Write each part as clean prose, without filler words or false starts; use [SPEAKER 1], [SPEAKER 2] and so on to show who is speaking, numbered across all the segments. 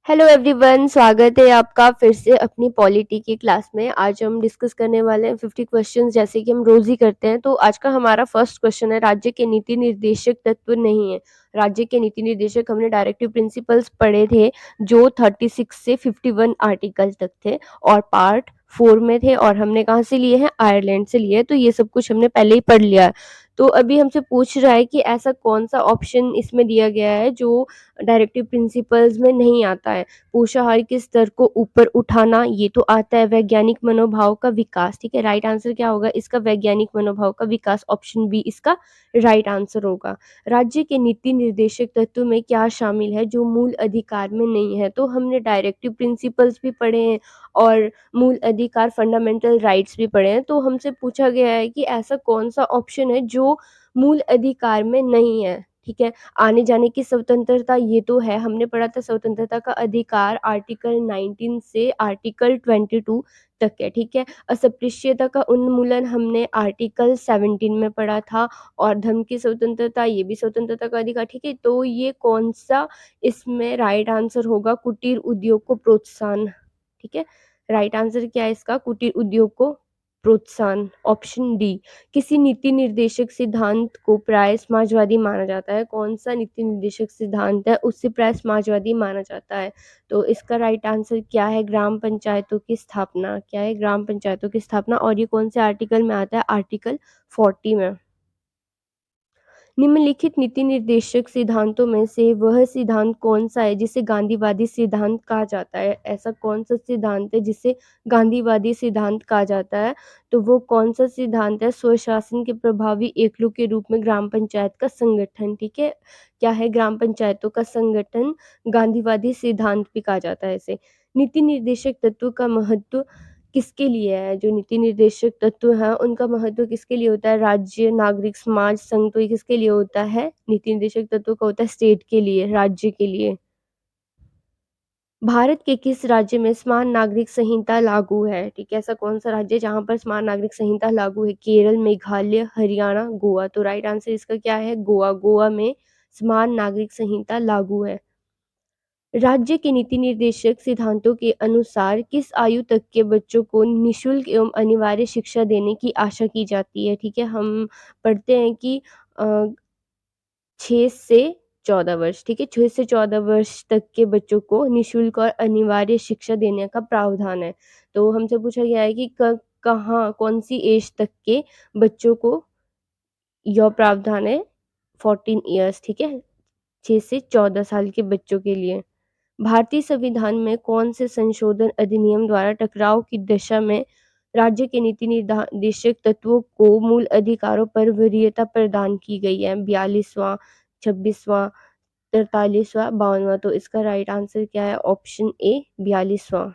[SPEAKER 1] Hello everyone, स्वागत है आपका फिर से अपनी पॉलिटी की क्लास में। आज हम डिस्कस करने वाले हैं 50 क्वेश्चंस, जैसे कि हम रोज ही करते हैं। तो आज का हमारा फर्स्ट क्वेश्चन है, राज्य के नीति निर्देशक तत्व नहीं है। राज्य के नीति निर्देशक हमने डायरेक्टिव प्रिंसिपल्स पढ़े थे, जो 36 से 51 आर्टिकल तक थे और पार्ट 4 में थे, और हमने कहाँ से लिए हैं? आयरलैंड से लिए। तो ये सब कुछ हमने पहले ही पढ़ लिया है। तो अभी हमसे पूछ रहा है कि ऐसा कौन सा ऑप्शन इसमें दिया गया है जो डायरेक्टिव प्रिंसिपल्स में नहीं आता है। पोषाहार के स्तर को ऊपर उठाना, ये तो आता है। वैज्ञानिक मनोभाव का विकास, ठीक है। राइट आंसर क्या होगा इसका? वैज्ञानिक मनोभाव का विकास, ऑप्शन बी इसका राइट आंसर होगा। राज्य के नीति निर्देशक तत्व में क्या शामिल है जो मूल अधिकार में नहीं है? तो हमने डायरेक्टिव प्रिंसिपल्स भी पढ़े हैं और मूल अधिकार, फंडामेंटल राइट्स भी पढ़े हैं। तो हमसे पूछा गया है कि ऐसा कौन सा ऑप्शन है जो मूल अधिकार में नहीं है, ठीक है। आने जाने की स्वतंत्रता, ये तो है, हमने पढ़ा था स्वतंत्रता का अधिकार आर्टिकल 19 से आर्टिकल 22 तक है, ठीक है। अस्पृश्यता का उन्मूलन हमने आर्टिकल 17 में पढ़ा था, और धर्म की स्वतंत्रता, ये भी स्वतंत्रता का अधिकार, ठीक है। तो ये कौन सा इसमें राइट आंसर होगा? कुटीर उद्योग को प्रोत्साहन, ठीक है। राइट आंसर क्या है इसका? कुटीर उद्योग को प्रोत्साहन, ऑप्शन डी। किसी नीति निर्देशक सिद्धांत को प्राय समाजवादी माना जाता है? कौन सा नीति निर्देशक सिद्धांत है उससे प्राय समाजवादी माना जाता है? तो इसका राइट आंसर क्या है? ग्राम पंचायतों की स्थापना। क्या है? ग्राम पंचायतों की स्थापना। और ये कौन से आर्टिकल में आता है? आर्टिकल 40 में। निम्नलिखित नीति निर्देशक सिद्धांतों में से वह सिद्धांत कौन सा है जिसे गांधीवादी सिद्धांत कहा जाता है? ऐसा कौन सा सिद्धांत है जिसे गांधीवादी सिद्धांत कहा जाता है? तो वो कौन सा सिद्धांत है? स्वशासन के प्रभावी एकलों के रूप में ग्राम पंचायत का संगठन, ठीक है। क्या है? ग्राम पंचायतों का संगठन गांधीवादी सिद्धांत भी कहा जाता है इसे। नीति निर्देशक तत्व का महत्व किसके लिए है? जो नीति निर्देशक तत्व हैं उनका महत्व किसके लिए होता है? राज्य, नागरिक, समाज, संघ। तो ये किसके लिए होता है? नीति निर्देशक तत्व का होता है स्टेट के लिए, राज्य के लिए। भारत के किस राज्य में समान नागरिक संहिता लागू है? ठीक है, ऐसा कौन सा राज्य है जहां पर समान नागरिक संहिता लागू है? केरल, मेघालय, हरियाणा, गोवा। तो राइट आंसर इसका क्या है? गोवा। गोवा में समान नागरिक संहिता लागू है। राज्य के नीति निर्देशक सिद्धांतों के अनुसार किस आयु तक के बच्चों को निःशुल्क एवं अनिवार्य शिक्षा देने की आशा की जाती है? ठीक है, हम पढ़ते हैं कि 6 से 14 वर्ष, ठीक है, 6 से 14 वर्ष तक के बच्चों को निःशुल्क और अनिवार्य शिक्षा देने का प्रावधान है। तो हमसे पूछा गया है कि कहाँ, कौन सी एज तक के बच्चों को यह प्रावधान है? 14 ईयर्स, ठीक है, 6 से 14 साल के बच्चों के लिए। भारतीय संविधान में कौन से संशोधन अधिनियम द्वारा टकराव की दशा में राज्य के नीति निर्देशक तत्वों को मूल अधिकारों पर वरीयता प्रदान की गई है? 42वां, 26वां, 43वां, 52वां। तो इसका राइट आंसर क्या है? ऑप्शन ए 42वां।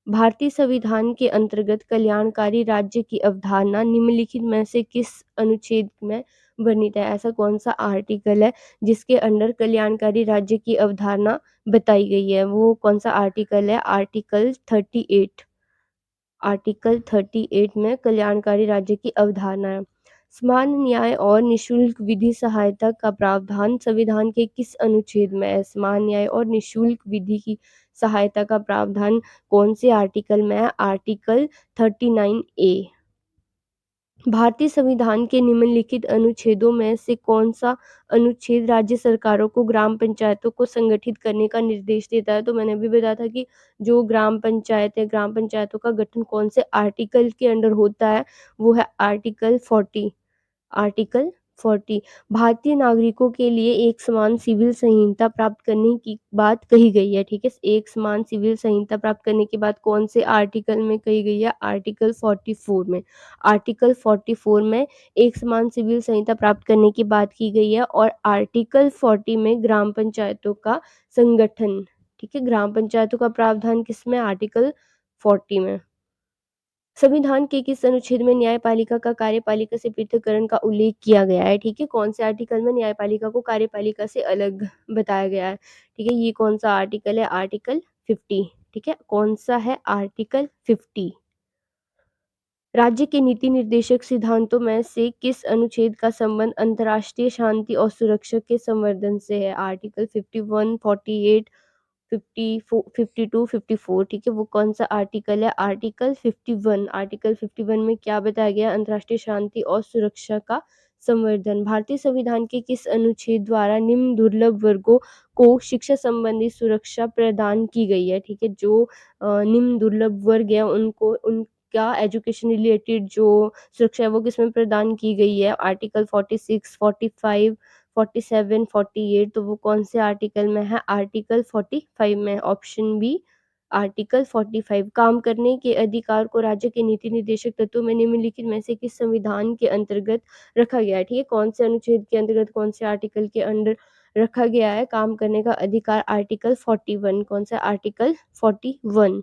[SPEAKER 1] भारतीय संविधान के अंतर्गत कल्याणकारी राज्य की अवधारणा निम्नलिखित में से किस अनुच्छेद में वर्णित है? ऐसा कौन सा आर्टिकल है जिसके अंडर कल्याणकारी राज्य की अवधारणा बताई गई है? वो कौन सा आर्टिकल है? आर्टिकल 38। आर्टिकल 38 में कल्याणकारी राज्य की अवधारणा है। समान न्याय और निःशुल्क विधि सहायता का प्रावधान संविधान के किस अनुच्छेद में है? समान न्याय और निःशुल्क विधि की सहायता का प्रावधान कौन से आर्टिकल में है? Article 39A। भारतीय संविधान के निम्नलिखित अनुच्छेदों में से कौन सा अनुच्छेद राज्य सरकारों को ग्राम पंचायतों को संगठित करने का निर्देश देता है? तो मैंने अभी बताया था कि जो ग्राम पंचायत है, ग्राम पंचायतों का गठन कौन से आर्टिकल के अंडर होता है? वो है आर्टिकल 40। आर्टिकल 40। भारतीय नागरिकों के लिए एक समान सिविल संहिता प्राप्त करने की बात कही गई है, ठीक है। एक समान सिविल संहिता प्राप्त करने की बात कौन से आर्टिकल में कही गई है? आर्टिकल 44 में। आर्टिकल 44 में एक समान सिविल संहिता प्राप्त करने की बात की गई है, और आर्टिकल 40 में ग्राम पंचायतों का संगठन, ठीक है, ग्राम पंचायतों का प्रावधान किसमें? आर्टिकल 40 में। संविधान के किस अनुच्छेद में न्यायपालिका का कार्यपालिका से पृथक्करण का उल्लेख किया गया है? ठीक है, कौन से आर्टिकल में न्यायपालिका को कार्यपालिका से अलग बताया गया है? ठीक है, ये कौन सा आर्टिकल है? आर्टिकल 50, ठीक है, कौन सा है? आर्टिकल 50। राज्य के नीति निर्देशक सिद्धांतों में से किस अनुच्छेद का संबंध अंतर्राष्ट्रीय शांति और सुरक्षा के संवर्धन से है? आर्टिकल 51, 48, 52, 54 ठीक है, वो कौन-सा आर्टिकल है? आर्टिकल 51। आर्टिकल 51 में क्या बताया गया? अंतर्राष्ट्रीय शांति और सुरक्षा का संवर्धन। भारतीय संविधान के किस अनुच्छेद द्वारा निम्न दुर्लभ वर्गों को शिक्षा संबंधी सुरक्षा प्रदान की गई है? ठीक है, जो निम्न दुर्लभ वर्ग है उनको उनका एजुकेशन रिलेटेड जो सुरक्षा है वो किसमें प्रदान की गई है? आर्टिकल 46, 45, 47, 48 तो वो कौन से आर्टिकल में है? आर्टिकल 45 में। Option B article 45। काम करने के अधिकार को राज्य के नीति निर्देशक तत्वों में निम्नलिखित में से किस संविधान के अंतर्गत रखा गया है? ठीक है, कौन से अनुच्छेद के अंतर्गत कौन से आर्टिकल के अंडर रखा गया है काम करने का अधिकार? आर्टिकल 41। कौन सा? आर्टिकल 41।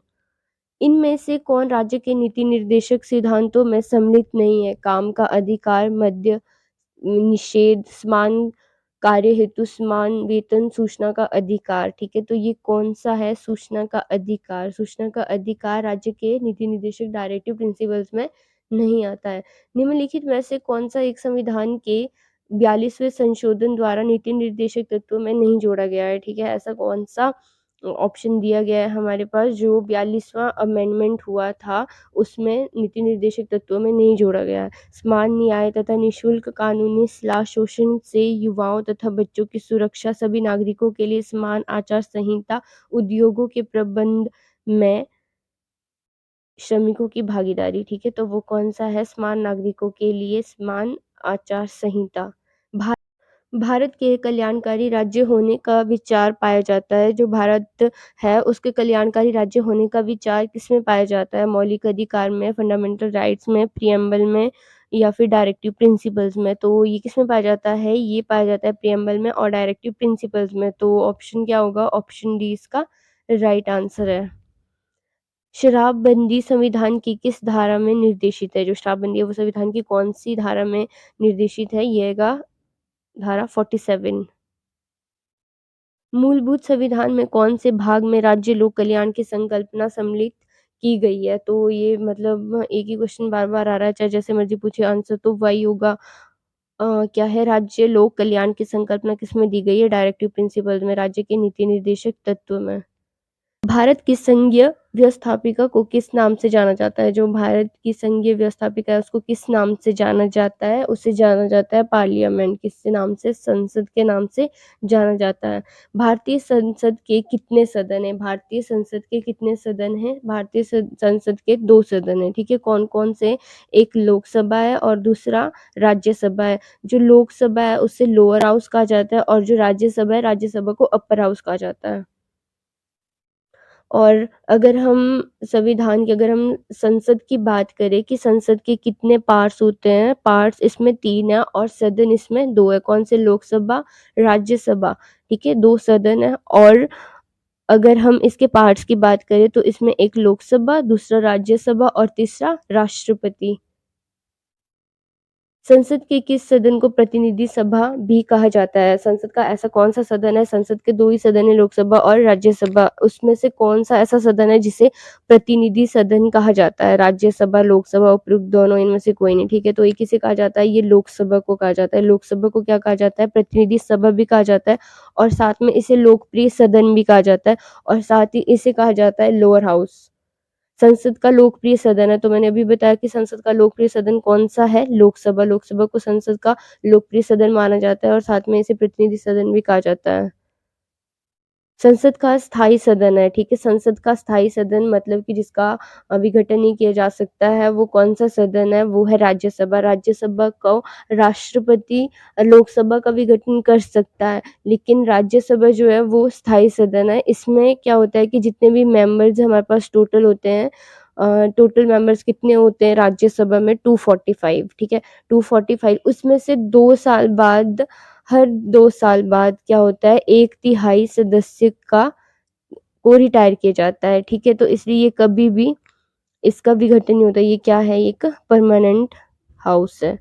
[SPEAKER 1] इनमें से कौन राज्य के नीति निर्देशक सिद्धांतों में सम्मिलित नहीं है? काम का अधिकार, मद्य निषेध, समान कार्य हेतु समान वेतन, सूचना का अधिकार। ठीक है, तो ये कौन-सा है? सूचना का अधिकार। सूचना का अधिकार राज्य के नीति निर्देशक डायरेक्टिव प्रिंसिपल्स में नहीं आता है। निम्नलिखित में से कौन-सा एक संविधान के 42वें संशोधन द्वारा नीति निर्देशक तत्वों में नहीं जोड़ा गया है? ठीक है, ऐसा कौन-सा ऑप्शन दिया गया है हमारे पास जो 42वां अमेंडमेंट हुआ था, उसमें नीति निर्देशक तत्वों में नहीं जोड़ा गया है। समान न्याय तथा निःशुल्क कानूनी सलाह, शोषण से युवाओं तथा बच्चों की सुरक्षा, सभी नागरिकों के लिए समान आचार संहिता, उद्योगों के प्रबंध में श्रमिकों की भागीदारी। ठीक है, तो वो कौन-सा है? समान नागरिकों के लिए समान आचार संहिता। भा भारत के कल्याणकारी राज्य होने का विचार पाया जाता है। जो भारत है उसके कल्याणकारी राज्य होने का विचार किसमें पाया जाता है? मौलिक अधिकार में, फंडामेंटल राइट्स में, प्रिएम्बल में या फिर डायरेक्टिव प्रिंसिपल्स में। तो ये किसमें पाया जाता है? ये पाया जाता है प्रिएम्बल में और डायरेक्टिव प्रिंसिपल्स में। तो ऑप्शन क्या होगा? ऑप्शन डी इसका राइट आंसर है। शराबबंदी संविधान की किस धारा में निर्देशित है? जो शराबबंदी है वो संविधान की कौन-सी धारा में निर्देशित है? ये आएगा धारा 47। मूलभूत संविधान में कौन से भाग में राज्य लोक कल्याण की संकल्पना सम्मिलित की गई है? तो ये मतलब एक ही क्वेश्चन बार-बार आ रहा है, चाहे जैसे मर्ज़ी पूछिए आंसर तो वही होगा। क्या है? राज्य लोक कल्याण की संकल्पना किसमें दी गई है? डायरेक्टिव प्रिंसिपल्स में, राज्य के नीति निर्देशक तत्व में। भारत की संघीय व्यवस्थापिका को किस नाम से जाना जाता है? जो भारत की संघीय व्यवस्थापिका है उसको किस नाम से जाना जाता है? उसे जाना जाता है पार्लियामेंट। किसके नाम से? संसद के नाम से जाना जाता है। भारतीय संसद के कितने सदन हैं? भारतीय संसद के कितने सदन हैं? भारतीय संसद के 2 सदन हैं। ठीक है, कौन-कौन से? एक लोकसभा है और दूसरा राज्यसभा है। जो लोकसभा है उसे लोअर हाउस कहा जाता है और जो राज्यसभा है, राज्यसभा को अपर हाउस कहा जाता है। और अगर हम संविधान की अगर हम संसद की बात करें कि संसद के कितने पार्ट्स होते हैं, पार्ट्स इसमें 3 है और सदन इसमें 2 है। कौन से? लोकसभा, राज्यसभा, ठीक है? 2 सदन है और अगर हम इसके पार्ट्स की बात करें तो इसमें एक लोकसभा, दूसरा राज्यसभा और तीसरा राष्ट्रपति। संसद के किस सदन को प्रतिनिधि सभा भी कहा जाता है? संसद का ऐसा कौन-सा सदन है? संसद के 2 ही सदन है, लोकसभा और राज्यसभा। उसमें से कौन-सा ऐसा सदन है जिसे प्रतिनिधि सदन कहा जाता है? राज्यसभा, लोकसभा, उपयुक्त दोनों इनमें से कोई नहीं, ठीक है? तो ये किसे कहा जाता है? ये लोकसभा को कहा जाता है। लोकसभा को क्या कहा जाता है? प्रतिनिधि सभा भी कहा जाता है और साथ में इसे लोकप्रिय सदन भी कहा जाता है और साथ ही इसे कहा जाता है लोअर हाउस। संसद का लोकप्रिय सदन है, तो मैंने अभी बताया कि संसद का लोकप्रिय सदन कौन-सा है? लोकसभा। लोकसभा को संसद का लोकप्रिय सदन माना जाता है और साथ में इसे प्रतिनिधि सदन भी कहा जाता है। संसद का स्थायी सदन है, ठीक है? संसद का स्थायी सदन मतलब कि जिसका विघटन नहीं किया जा सकता है, वो कौन-सा सदन है? वो है राज्यसभा। राज्यसभा को राष्ट्रपति लोकसभा का विघटन कर सकता है, लेकिन राज्यसभा जो है वो स्थायी सदन है। इसमें क्या होता है कि जितने भी मेंबर्स हमारे पास टोटल होते हैं टोटल मेंबर्स कितने होते हैं राज्यसभा में? 245 ठीक है? 245 उसमें से 2 साल बाद हर 2 साल बाद क्या होता है 1/3 सदस्य का को रिटायर किया जाता है, ठीक है? तो इसलिए ये कभी भी इसका विघटन नहीं होता, ये क्या है? एक परमानेंट हाउस है।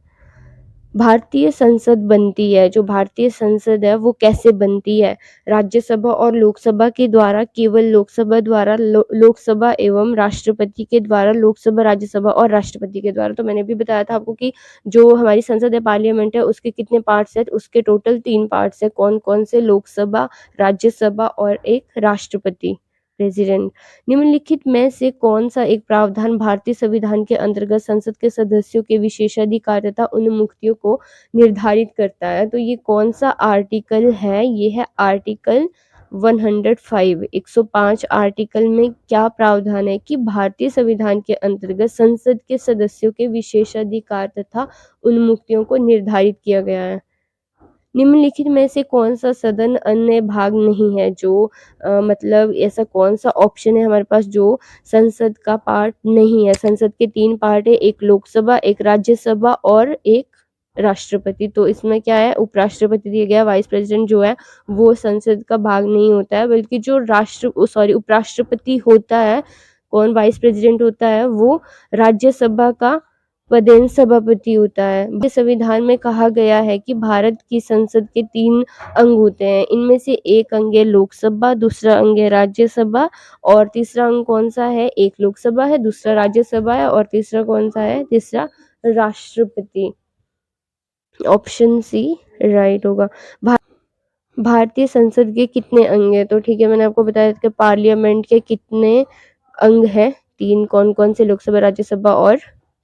[SPEAKER 1] भारतीय संसद बनती है, जो भारतीय संसद है वो कैसे बनती है? राज्यसभा और लोकसभा के द्वारा, केवल लोकसभा द्वारा, लोकसभा एवं राष्ट्रपति के द्वारा, लोकसभा, राज्यसभा और राष्ट्रपति के द्वारा। तो मैंने भी बताया था आपको कि जो हमारी संसद है, पार्लियामेंट है, उसके कितने पार्ट्स हैं? उसके टोटल 3 पार्ट्स हैं। कौन-कौन से? लोकसभा, राज्यसभा और एक राष्ट्रपति, प्रेज़िडेंट। निम्नलिखित में से कौन-सा एक प्रावधान भारतीय संविधान के अंतर्गत संसद के सदस्यों के विशेषाधिकार तथा उन्मुक्तियों को निर्धारित करता है? तो ये कौन-सा आर्टिकल है? ये है आर्टिकल 105। 105 आर्टिकल में क्या प्रावधान है कि भारतीय संविधान के अंतर्गत संसद के सदस्यों के विशेषाधिकार तथा उन्मुक्तियों को निर्धारित किया गया है। निम्नलिखित में से कौन-सा सदन अन्य भाग नहीं है? जो मतलब ऐसा कौन-सा ऑप्शन है हमारे पास जो संसद का पार्ट नहीं है? संसद के 3 पार्ट है, एक लोकसभा, एक राज्यसभा और एक राष्ट्रपति। तो इसमें क्या है? उपराष्ट्रपति दिया गया है, वाइस प्रेज़िडेंट जो है वो संसद का भाग नहीं होता है, बल्कि जो उपराष्ट्रपति होता है, कौन वाइस प्रेज़िडेंट होता है, वो राज्यसभा का पदेन सभापति होता है। भारतीय संविधान में कहा गया है कि भारत की संसद के 3 अंग होते हैं। इनमें से एक अंग है लोकसभा, दूसरा अंग है राज्यसभा और तीसरा अंग कौन-सा है? एक लोकसभा है, दूसरा राज्यसभा है और तीसरा कौन-सा है? तीसरा राष्ट्रपति। ऑप्शन सी राइट होगा। भा भारतीय संसद के कितने अंग हैं? तो ठीक है, मैंने आपको बताया था कि पार्लियामेंट के कितने अंग हैं? 3। कौन-कौन से? लोकसभा, राज्यसभा और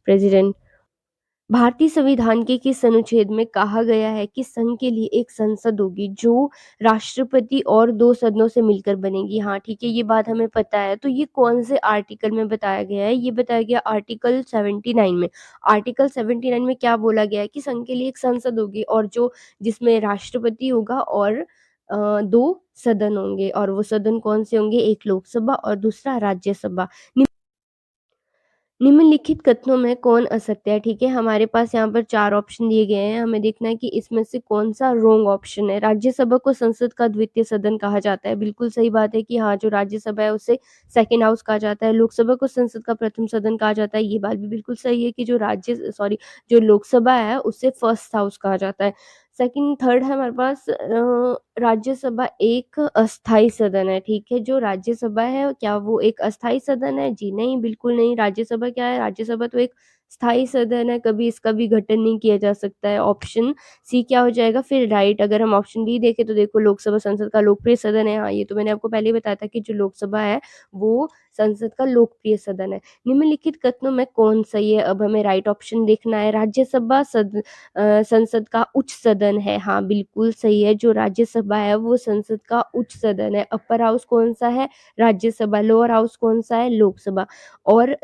[SPEAKER 1] प्रेज़िडेंट। भारतीय संविधान के किस अनुच्छेद में कहा गया है कि संघ के लिए एक संसद होगी जो राष्ट्रपति और 2 सदनों से मिलकर बनेगी? हाँ, ठीक है, ये बात हमें पता है। तो ये कौन से आर्टिकल में बताया गया है? ये बताया गया आर्टिकल 79 में। आर्टिकल 79 में क्या बोला गया है कि संघ के लिए एक संसद होगी और जो जिसमें राष्ट्रपति होगा और 2 सदन होंगे और वो सदन कौन से होंगे? एक लोकसभा और दूसरा राज्यसभा। निम्नलिखित कथनों में कौन असत्य है? ठीक है, हमारे पास यहाँ पर 4 ऑप्शन दिए गए हैं, हमें देखना है कि इसमें से कौन-सा रॉन्ग ऑप्शन है। राज्यसभा को संसद का द्वितीय सदन कहा जाता है, बिल्कुल सही बात है कि हाँ, जो राज्यसभा है उसे सेकंड हाउस कहा जाता है। लोकसभा को संसद का प्रथम सदन कहा जाता है, ये बात भी बिल्कुल सही है कि जो लोकसभा है उसे फर्स्ट हाउस कहा जाता है। सेकंड थर्ड है हमारे पास राज्यसभा एक अस्थायी सदन है, ठीक है? जो राज्यसभा है क्या वो एक अस्थायी सदन है? जी नहीं, बिल्कुल नहीं। राज्यसभा क्या है? राज्यसभा तो एक स्थायी सदन है, कभी इसका भी गठन नहीं किया जा सकता है। ऑप्शन सी क्या हो जाएगा फिर राइट? अगर हम ऑप्शन डी देखें तो देखो लोकसभा संसद का लोकप्रिय सदन है। हाँ, ये तो मैंने आपको पहले ही बताया था कि जो लोकसभा है वो संसद का लोकप्रिय सदन है। निम्नलिखित कथनों में कौन सही है? अब हमें राइट ऑप्शन देखना है। राज्यसभा संसद का उच्च सदन है। हाँ, बिल्कुल सही है। जो राज्यसभा है वो संसद का उच्च सदन है। अपर हाउस कौन-सा है? राज्यसभा। लोअर हाउस कौन-सा है? लोकसभा। और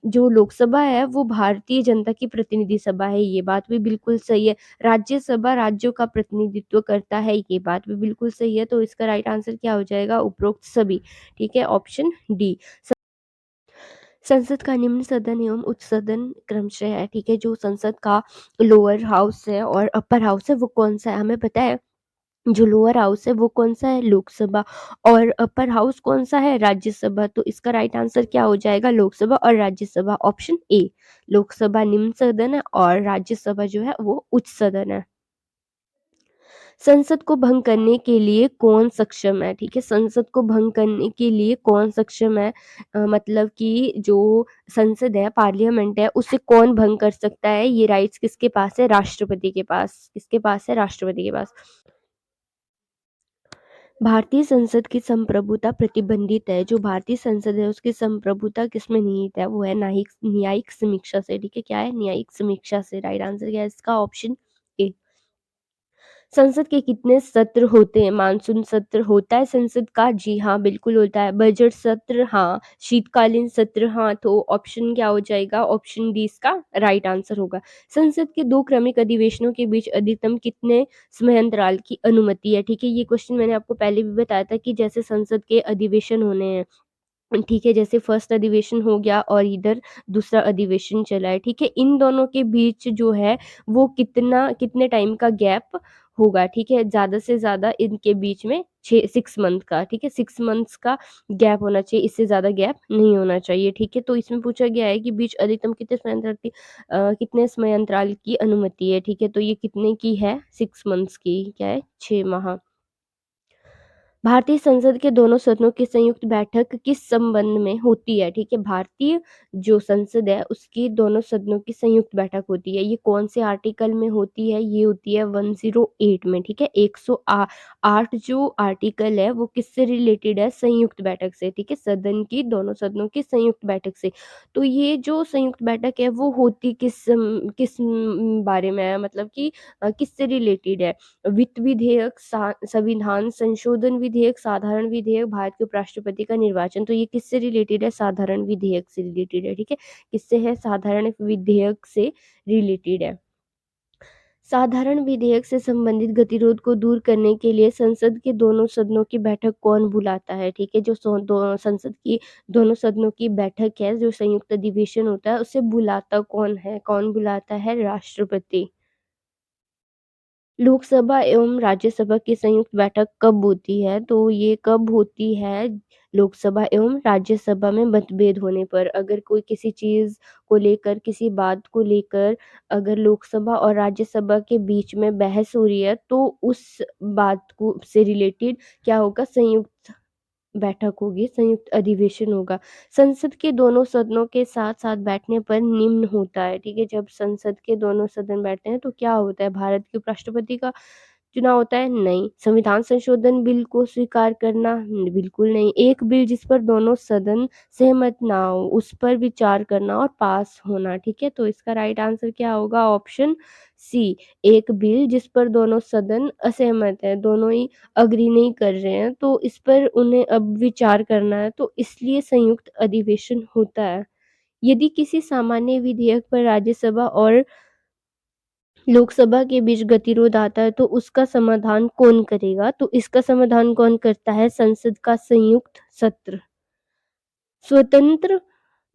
[SPEAKER 1] जो लोकसभा है वो भारतीय जनता की प्रतिनिधि सभा है, ये बात भी बिल्कुल सही है। राज्यसभा राज्यों का प्रतिनिधित्व करता है, ये बात भी बिल्कुल सही है। तो इसका राइट आंसर क्या हो जाएगा? उपरोक्त सभी। ठीक है, ऑप्शन डी। संसद का निम्न सदन एवं उच्च सदन क्रमशः है, ठीक है? जो संसद का लोअर हाउस है और अपर हाउस है वो कौन-सा है? हमें पता है जो लोअर हाउस है वो कौन-सा है? लोकसभा और अपर हाउस कौन-सा है? राज्यसभा। तो इसका राइट आंसर क्या हो जाएगा? लोकसभा और राज्यसभा, ऑप्शन ए। लोकसभा निम्न सदन है और राज्यसभा जो है वो उच्च सदन है। संसद को भंग करने के लिए कौन सक्षम है? ठीक है, संसद को भंग करने के लिए कौन सक्षम है? मतलब कि जो संसद है, पार्लियामेंट है, उसे कौन भंग कर सकता है? ये राइट्स किसके पास है? राष्ट्रपति के पास। किसके पास है? राष्ट्रपति के पास। भारतीय संसद की संप्रभुता प्रतिबंधित है। जो भारतीय संसद है उसकी संप्रभुता किसमें निहित है? वो है न्यायिक समीक्षा से। ठीक है, क्या है? न्यायिक समीक्षा से। राइट आंसर क्या है इसका? Option A. संसद के कितने सत्र होते हैं? मानसून सत्र होता है संसद का? जी हाँ, बिल्कुल होता है। बजट सत्र? हाँ। शीतकालीन सत्र? हाँ। तो ऑप्शन क्या हो जाएगा? ऑप्शन डी इसका राइट आंसर होगा। संसद के 2 क्रमिक अधिवेशनों के बीच अधिकतम कितने समयांतराल की अनुमति है? ठीक है, ये क्वेश्चन मैंने आपको पहले भी बताया था कि जैसे संसद के अधिवेशन होने हैं ठीक है, जैसे फर्स्ट अधिवेशन हो गया और इधर दूसरा अधिवेशन चला है, ठीक है? इन दोनों के बीच जो है वो कितने टाइम का गैप होगा, ठीक है? ज़्यादा से ज़्यादा इनके बीच में 6 मंथ का, ठीक है? 6 मंथ्स का गैप होना चाहिए, इससे ज़्यादा गैप नहीं होना चाहिए, ठीक है? तो इसमें पूछा गया है कि बीच अधिकतम कितने समयांतराल की अनुमति है, ठीक है? तो ये कितने की है? 6 मंथ्स की, क्या है? 6 माह। भारतीय संसद के दोनों सदनों की संयुक्त बैठक किस संबंध में होती है? ठीक है, भारतीय जो संसद है उसकी दोनों सदनों की संयुक्त बैठक होती है। ये कौन से आर्टिकल में होती है? ये होती है 108 में, ठीक है। 108 जो आर्टिकल है वो किससे रिलेटेड है? संयुक्त बैठक से, ठीक है। सदन की दोनों सदनों की संयुक्त बैठक से। तो ये जो संयुक्त बैठक है वो होती किस बारे में है, मतलब कि किससे रिलेटेड है? वित्त विधेयक, संविधान संशोधन विधेयक, साधारण विधेयक, भारत के उपराष्ट्रपति का निर्वाचन। तो ये किससे रिलेटेड है? साधारण विधेयक से रिलेटेड है, ठीक है। किससे है? साधारण विधेयक से रिलेटेड है। साधारण विधेयक से संबंधित गतिरोध को दूर करने के लिए संसद के दोनों सदनों की बैठक कौन बुलाता है? ठीक है, जो संसद की दोनों सदनों की बैठक है, जो संयुक्त अधिवेशन होता है, उसे बुलाता कौन है? कौन बुलाता है? राष्ट्रपति। लोकसभा एवं राज्यसभा की संयुक्त बैठक कब होती है? तो ये कब होती है? लोकसभा एवं राज्यसभा में मतभेद होने पर। अगर कोई किसी चीज़ को लेकर, किसी बात को लेकर अगर लोकसभा और राज्यसभा के बीच में बहस हो रही है, तो उस बात को से रिलेटेड क्या होगा? संयुक्त बैठक होगी, संयुक्त अधिवेशन होगा। संसद के दोनों सदनों के साथ-साथ बैठने पर निम्न होता है, ठीक है? जब संसद के दोनों सदन बैठते हैं तो क्या होता है? भारत के उपराष्ट्रपति का चुनाव होता है? नहीं। संविधान संशोधन बिल को स्वीकार करना? बिल्कुल नहीं। एक बिल जिस पर दोनों सदन सहमत ना हो, उस पर विचार करना और पास होना, ठीक है? तो इसका राइट आंसर क्या होगा? Option C. एक बिल जिस पर दोनों सदन असहमत है, दोनों ही एग्री नहीं कर रहे हैं, तो इस पर उन्हें अब विचार करना है, तो इसलिए संयुक्त अधिवेशन होता है। यदि किसी सामान्य विधेयक पर राज्यसभा और लोकसभा के बीच गतिरोध आता है तो उसका समाधान कौन करेगा? तो इसका समाधान कौन करता है? संसद का संयुक्त सत्र। स्वतंत्र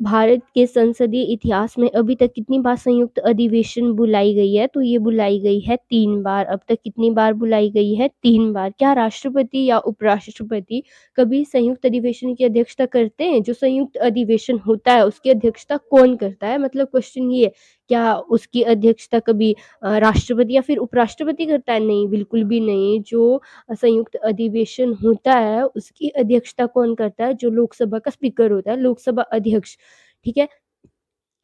[SPEAKER 1] भारत के संसदीय इतिहास में अभी तक कितनी बार संयुक्त अधिवेशन बुलाई गई है? तो ये बुलाई गई है 3 बार। अब तक कितनी बार बुलाई गई है? 3 बार। क्या राष्ट्रपति या उपराष्ट्रपति कभी संयुक्त अधिवेशन की अध्यक्षता करते हैं? जो संयुक्त अधिवेशन होता है उसकी अध्यक्षता कौन करता है? मतलब क्वेश्चन ये है, क्या उसकी अध्यक्षता कभी राष्ट्रपति या फिर उपराष्ट्रपति करता है? नहीं, बिल्कुल भी नहीं। जो संयुक्त अधिवेशन होता है उसकी अध्यक्षता कौन करता है? जो लोकसभा का स्पीकर होता है, लोकसभा अध्यक्ष, ठीक है?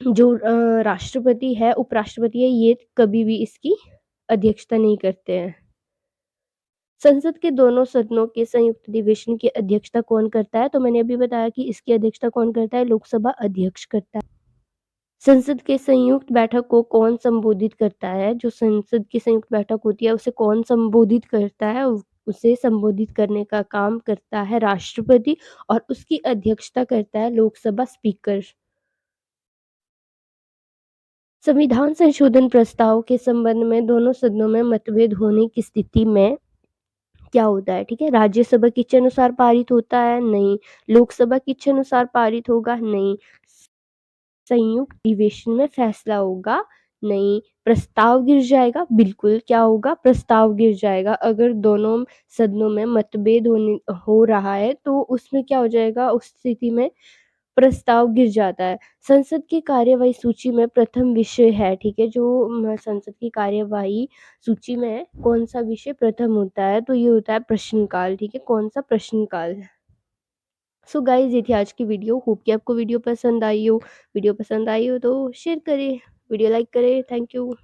[SPEAKER 1] जो राष्ट्रपति है, उपराष्ट्रपति है, ये कभी भी इसकी अध्यक्षता नहीं करते हैं। संसद के दोनों सदनों के संयुक्त अधिवेशन की अध्यक्षता कौन करता है? तो मैंने अभी बताया कि इसकी अध्यक्षता कौन करता है? लोकसभा अध्यक्ष करता है। संसद के संयुक्त बैठक को कौन संबोधित करता है? जो संसद की संयुक्त बैठक होती है उसे कौन संबोधित करता है? उसे संबोधित करने का काम करता है राष्ट्रपति और उसकी अध्यक्षता करता है लोकसभा स्पीकर। संविधान संशोधन प्रस्ताव के संबंध में दोनों सदनों में मतभेद होने की स्थिति में क्या होता है? ठीक है, राज्यसभा की इच्छा अनुसार पारित होता है? नहीं। लोकसभा की इच्छा अनुसार पारित होगा? नहीं। संयुक्त अधिवेशन में फैसला होगा? नहीं। प्रस्ताव गिर जाएगा? बिल्कुल, क्या होगा? प्रस्ताव गिर जाएगा। अगर दोनों सदनों में मतभेद हो रहा है तो उसमें क्या हो जाएगा? उस स्थिति में प्रस्ताव गिर जाता है। संसद की कार्यवाही सूची में प्रथम विषय है, ठीक है? जो संसद की कार्यवाही सूची में कौन-सा विषय प्रथम होता है? तो ये होता है प्रश्नकाल, ठीक है? कौन-सा? प्रश्नकाल। सो गाइज़, ये थी आज की वीडियो। होप कि आपको वीडियो पसंद आई हो। वीडियो पसंद आई हो तो शेयर करें, वीडियो लाइक करें। Thank you.